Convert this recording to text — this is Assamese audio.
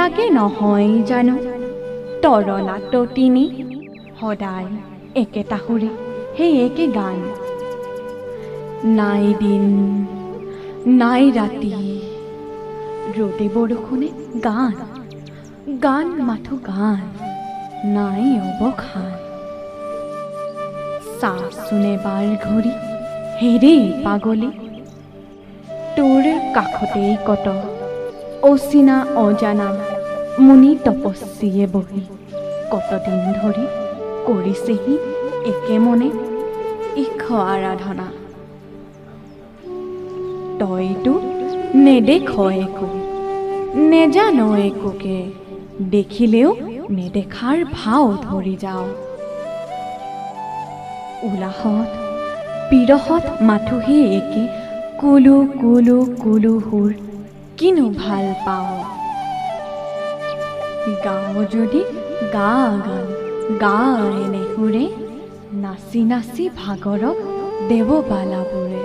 লাগে নহয় জানো তৰলা ততিনী সদায় একেটা সুৰে সেই একে গান নাই দিন নাই ৰাতি ৰ'দে বৰষুণে গান গান মাথো গান নাই অৱসান চাচোন এবাৰ ঘূৰি হেৰে পাগলী তোৰ কাষতেই কত অচিনা অজানা মুনি তপস্বীয়ে বহি কতদিন ধৰি কৰিছেহি একে মনে ইশ আৰাধনা তইতো নেদেখ একো নেজান একোকে দেখিলেও নেদেখাৰ ভাও ধৰি যাও উলাহত বিৰহত মাথোহে একে কুলু কুলু কুলু সুৰ কিনো ভাল পাওঁ গাওঁ যদি গা গান গায় নেহুৰে নাচি নাচি ভাগৰক দেৱবালাবোৰে